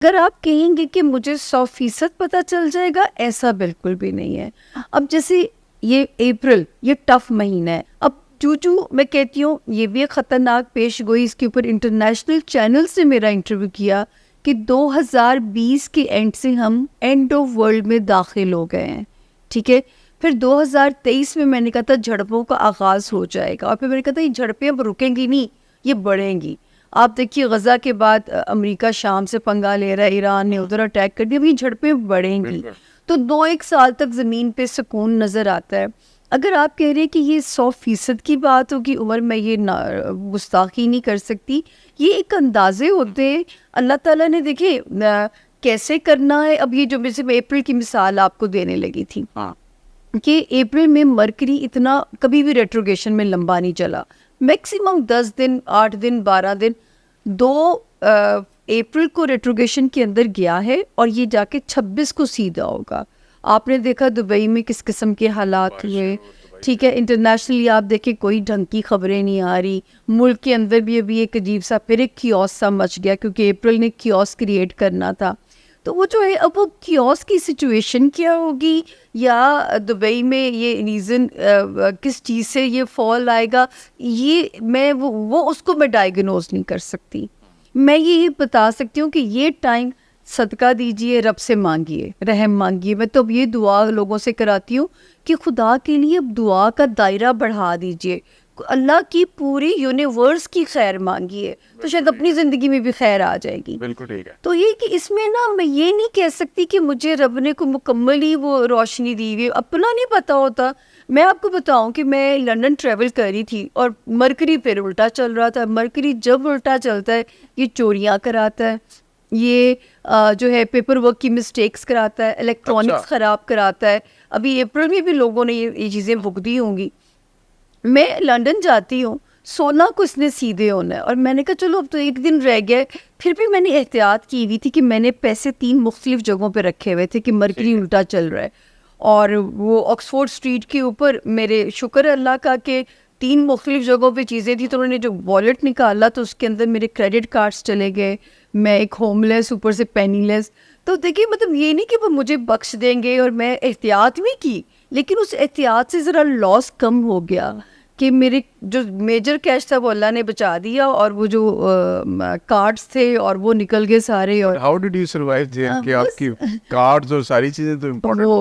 अगर आप कहेंगे कि मुझे 100% पता चल जाएगा, ऐसा बिल्कुल भी नहीं है। अब जैसे ये अप्रैल, ये टफ महीना है। अब जो मैं कहती हूँ ये भी एक खतरनाक पेश गोई, इसके ऊपर इंटरनेशनल चैनल्स ने मेरा इंटरव्यू किया कि 2020 के एंड से हम एंड ऑफ वर्ल्ड में दाखिल हो गए हैं। ठीक है, फिर 2023 में मैंने कहा था झड़पों का आगाज़ हो जाएगा, और फिर मैंने कहा था ये झड़पें अब रुकेंगी नहीं, ये बढ़ेंगी। आप देखिए गज़ा के बाद अमेरिका शाम से पंगा ले रहा है, ईरान ने उधर अटैक कर दिया, अब ये झड़पें बढ़ेंगी। तो 2-1 साल तक ज़मीन पे सुकून नज़र आता है। अगर आप कह रहे हैं कि ये 100% की बात होगी उमर, मैं ये गुस्ताखी नहीं कर सकती। ये एक अंदाजे होते हैं, अल्लाह ताला ने देखिए कैसे करना है। अब ये जो जैसे मैं अप्रैल की मिसाल आपको देने लगी थी कि अप्रैल में मरकरी इतना कभी भी रेट्रोगेशन में लंबा नहीं चला, मैक्सिमम 10 दिन, 8 दिन, 12 दिन। 2 अप्रैल को रेट्रोगेशन के अंदर गया है और ये जाके 26 को सीधा होगा। आपने देखा दुबई में किस किस्म के हालात हुए। ठीक है, इंटरनेशनली आप देखें कोई ढंग की खबरें नहीं आ रही। मुल्क के अंदर भी अभी एक अजीब सा फिर एक कियोस सा मच गया, क्योंकि अप्रैल ने कियोस क्रिएट करना था। तो वो जो है, अब वो कियोस की सिचुएशन क्या होगी, या दुबई में ये रीज़न किस चीज़ से ये फॉल आएगा, ये मैं वो उसको मैं डायग्नोज नहीं कर सकती। मैं ये बता सकती हूँ कि ये टाइम सदका दीजिए, रब से मांगिए, रहम मांगिए। मैं तो अब ये दुआ लोगों से कराती हूँ कि खुदा के लिए अब दुआ का दायरा बढ़ा दीजिए, अल्लाह की पूरी यूनिवर्स की खैर मांगिए, तो शायद अपनी ज़िंदगी में भी खैर आ जाएगी। बिल्कुल ठीक है। तो ये कि इसमें ना मैं ये नहीं कह सकती कि मुझे रब ने को मुकम्मल ही वो रोशनी दी हुई, अपना नहीं पता होता। मैं आपको बताऊं कि मैं लंदन ट्रैवल कर रही थी और मरकरी फिर उल्टा चल रहा था। मरकरी जब उल्टा चलता है ये चोरियां कराता है, ये जो है पेपर वर्क की मिस्टेक्स कराता है, इलेक्ट्रॉनिक्स ख़राब कराता है। अभी अप्रैल में भी लोगों ने ये चीज़ें भुगती होंगी। मैं लंदन जाती हूँ, 16 को इसने सीधे होना है, और मैंने कहा चलो अब तो एक दिन रह गया। फिर भी मैंने एहतियात की हुई थी कि मैंने पैसे 3 मुख्तलिफ जगहों पे रखे हुए थे कि मरकरी उल्टा चल रहा है। और वो ऑक्सफोर्ड स्ट्रीट के ऊपर मेरे शुक्र अल्लाह का कि 3 मुख्तलिफ जगहों पे चीज़ें थी, तो उन्होंने जो वॉलेट निकाला तो उसके अंदर मेरे क्रेडिट कार्ड्स चले गए। मैं एक होमलेस, ऊपर से पेनीलेस। तो देखिए, मतलब ये नहीं कि वो मुझे बख्श देंगे, और मैं एहतियात भी की, लेकिन उस एहतियात से ज़रा लॉस कम हो गया कि मेरे जो मेजर कैश था वो अल्लाह ने बचा दिया, और वो जो कार्ड्स थे और वो निकल गए सारे। और हाउ डिड यू सर्वाइव कि आपकी कार्ड्स और सारी चीजें तो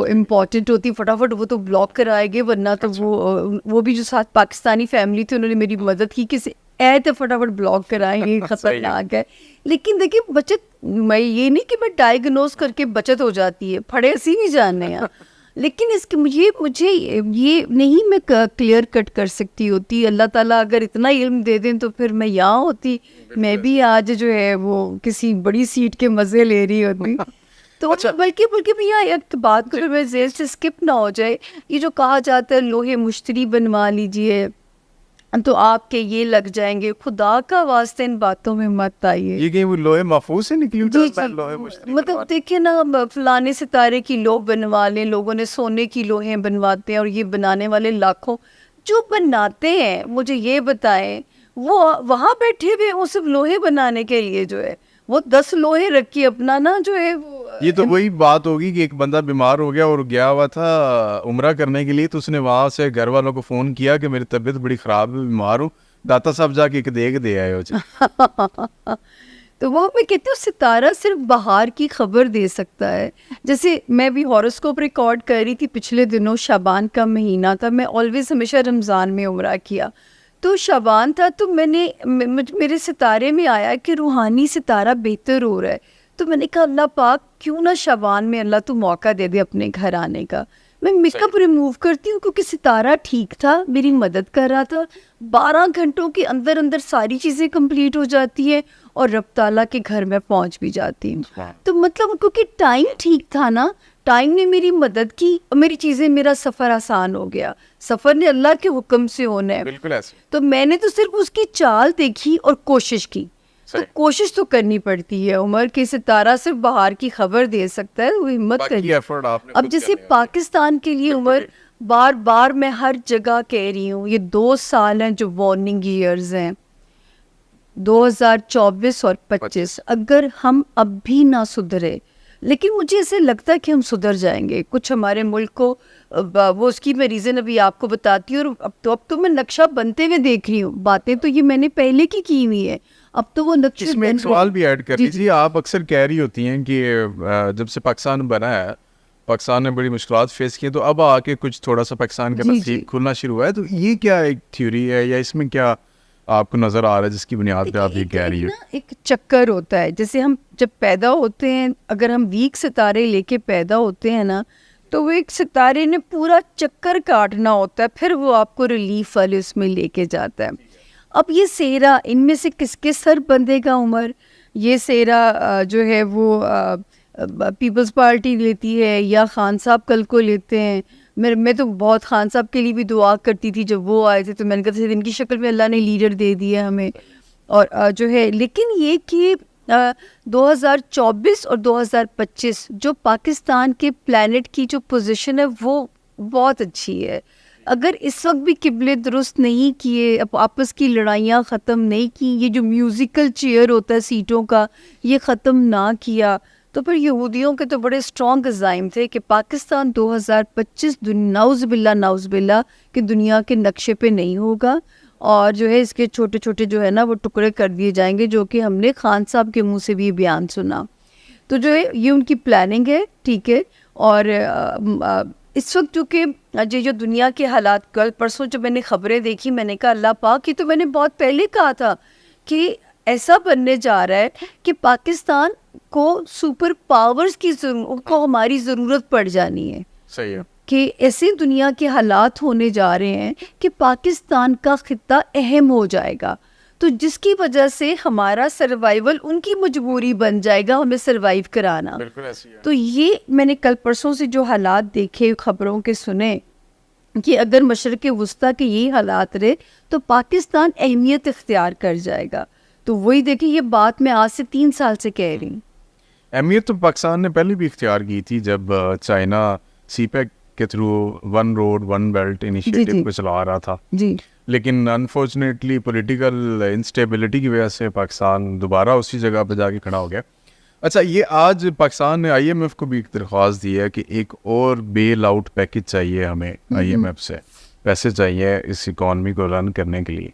इम्पोर्टेंट होती, फटाफट वो तो ब्लॉक कराएंगे, वरना तो वो भी जो साथ पाकिस्तानी फैमिली थी उन्होंने मेरी मदद की कि ऐ तो फटाफट ब्लॉक कराएंगे, खतरनाक है। लेकिन देखिए बचत, मैं ये नहीं कि मैं डायग्नोज करके बचत हो जाती है, फड़े ऐसी नहीं जानने हैं। लेकिन इसके मुझे ये नहीं मैं क्लियर कट कर सकती होती। अल्लाह ताला अगर इतना इल्म दे दें तो फिर मैं यहाँ होती, मैं भी आज जो है वो किसी बड़ी सीट के मज़े ले रही होती। तो अच्छा, बल्कि भैया एक बात को मैं जेर से स्किप ना हो जाए, ये जो कहा जाता है लोहे मुश्तरी बनवा लीजिए तो आपके ये लग जाएंगे, खुदा का वास्ते इन बातों में मत आइए। ये कहीं वो लोहे महफूज से निकली लोहे मतलब देखिए ना, फलाने सितारे की लोग बनवा लें, लोगों ने सोने की लोहें बनवाते हैं, और ये बनाने वाले लाखों जो बनाते हैं, मुझे ये बताएं वो वहाँ बैठे हुए वो सिर्फ लोहे बनाने के लिए जो है वो 10 लोहे रखी अपना ना जो है वो। ये तो वही बात होगी कि एक बंदा बीमार हो गया और गया हुआ था उम्रा करने के लिए, तो उसने वहां से घर वालों को फोन किया कि मेरी तबीयत बड़ी खराब है, बीमार हूँ, दाता साहब जाके एक देख दे आए हो। तो वो मैं कहती हूँ सितारा सिर्फ बाहर की खबर दे सकता है। जैसे मैं भी हॉरोस्कोप रिकॉर्ड कर रही थी पिछले दिनों, शाबान का महीना था, मैं ऑलवेज हमेशा रमज़ान में उम्रा किया, तो शाबान था, तो मेरे सितारे में आया कि रूहानी सितारा बेहतर हो रहा है। तो मैंने कहा अल्लाह पाक क्यों ना शाबान में अल्लाह तू मौका दे दे अपने घर आने का। मैं मेकअप रिमूव करती हूँ क्योंकि सितारा ठीक था, मेरी मदद कर रहा था। 12 घंटों के अंदर अंदर सारी चीज़ें कंप्लीट हो जाती है और रब ताला के घर में पहुँच भी जाती हूँ। तो मतलब क्योंकि टाइम ठीक था ना, टाइम ने मेरी मदद की और मेरी चीज़ें, मेरा सफ़र आसान हो गया। सफ़र ने अल्लाह के हुक्म से होना है। बिल्कुल ऐसे। तो मैंने तो सिर्फ उसकी चाल देखी और कोशिश की। तो कोशिश तो करनी पड़ती है उमर के, सितारा सिर्फ बाहर की खबर दे सकता है, वो हिम्मत करिए। अब जैसे पाकिस्तान के लिए उमर, बार बार मैं हर जगह कह रही हूँ, ये 2 साल हैं जो वार्निंग ईयर्स हैं। 2024 और 25 अगर हम अब भी ना सुधरे, लेकिन मुझे ऐसे लगता है कि हम सुधर जाएंगे। कुछ हमारे मुल्क को वो उसकी मैं रीज़न अभी आपको बताती हूँ। और अब तो मैं नक्शा बनते हुए देख रही हूँ। बातें तो ये मैंने पहले की हुई है, अब तो वो नक्शे इसमें एक सवाल भी ऐड कर लीजिए। आप अक्सर कह रही होती हैं कि जब से पाकिस्तान बना है, पाकिस्तान ने बड़ी मुश्किलात फेस की, तो अब आके कुछ थोड़ा सा पाकिस्तान के नसीब खुलना शुरू हुआ है। तो ये क्या एक थ्योरी है या इसमें क्या आपको नजर आ रहा है जिसकी बुनियाद पे आप ये कह रही है? एक चक्कर होता है। जैसे हम जब पैदा होते हैं, अगर हम वीक सितारे लेके पैदा होते हैं ना, तो वो एक सितारे ने पूरा चक्कर काटना होता है, फिर वो आपको रिलीफ वाले उसमें लेके जाता है। अब ये सेहरा, इनमें से किसके सर बंधेगा उमर? ये सेहरा जो है वो पीपल्स पार्टी लेती है या खान साहब कल को लेते हैं। मैं तो बहुत खान साहब के लिए भी दुआ करती थी जब वो आए थे, तो मैंने कहा था इनकी शक्ल में अल्लाह ने लीडर दे दिया हमें। और जो है, लेकिन ये कि 2024 और 2025 जो पाकिस्तान के प्लैनेट की जो पोजीशन है वो बहुत अच्छी है। अगर इस वक्त भी किबले दुरुस्त नहीं किए, आपस की लड़ाइयाँ ख़त्म नहीं की, ये जो म्यूज़िकल चेयर होता है सीटों का, ये ख़त्म ना किया, तो फिर यहूदियों के तो बड़े स्ट्रॉन्ग अज़ाइम थे कि पाकिस्तान 2025 नाउज़बिल्ला कि दुनिया के नक्शे पे नहीं होगा। और जो है इसके छोटे छोटे जो है ना वो टुकड़े कर दिए जाएंगे, जो कि हमने खान साहब के मुंह से भी बयान सुना। तो जो है ये उनकी प्लानिंग है, ठीक है। और इस वक्त जो कि जो दुनिया के हालात, कल परसों जब मैंने खबरें देखी, मैंने कहा अल्लाह पाक, ये तो मैंने बहुत पहले कहा था कि ऐसा बनने जा रहा है कि पाकिस्तान को सुपर पावर्स की को हमारी ज़रूरत पड़ जानी है। सही है कि ऐसे दुनिया के हालात होने जा रहे हैं कि पाकिस्तान का खित्ता अहम हो जाएगा, तो जिसकी वजह से हमारा सर्वाइवल उनकी मजबूरी बन जाएगा, हमें सर्वाइव कराना। बिल्कुल ऐसी है। तो ये मैंने कल परसों से जो हालात देखे, खबरों के सुने, कि अगर मशरक़ वस्ता के यही हालात रहे तो पाकिस्तान अहमियत इख्तियार कर जाएगा। तो वही देखिए, ये बात मैं आज से 3 साल से कह रही हूँ। अहमियत तो पाकिस्तान ने पहले भी इख्तियार की थी, जब चाइना सीपैक के through one road one belt initiative को चला रहा था जी। लेकिन अनफॉर्चुनेटली पॉलिटिकल इंस्टेबिलिटी की वजह से पाकिस्तान दोबारा उसी जगह पर जाके खड़ा हो गया। अच्छा, ये आज पाकिस्तान ने IMF को भी एक दरख्वास्त दी है कि एक और बेल आउट पैकेज चाहिए हमें, IMF से पैसे चाहिए इस इकॉनमी को रन करने के लिए।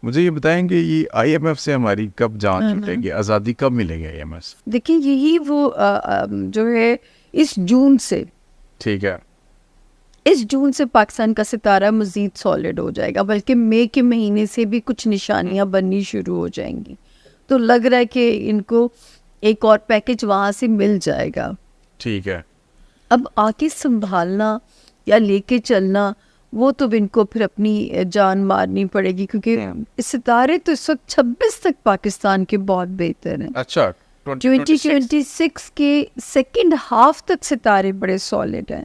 मुझे ये बताएंगे ये IMF से हमारी कब जान छूटेगी, आज़ादी कब मिलेगी IMF से? देखिए, यही वो जो है इस जून से, ठीक है, इस जून से पाकिस्तान का सितारा मज़ीद सॉलिड हो जाएगा, बल्कि मई के महीने से भी कुछ निशानियां बननी शुरू हो जाएंगी। तो लग रहा है कि इनको एक और पैकेज वहाँ से मिल जाएगा। ठीक है। अब आके संभालना या लेके चलना, वो तो इनको फिर अपनी जान मारनी पड़ेगी, क्योंकि सितारे तो इस वक्त 26 तक पाकिस्तान के बहुत बेहतर हैं। अच्छा, 2026 के सेकंड हाफ तक सितारे बड़े सॉलिड हैं।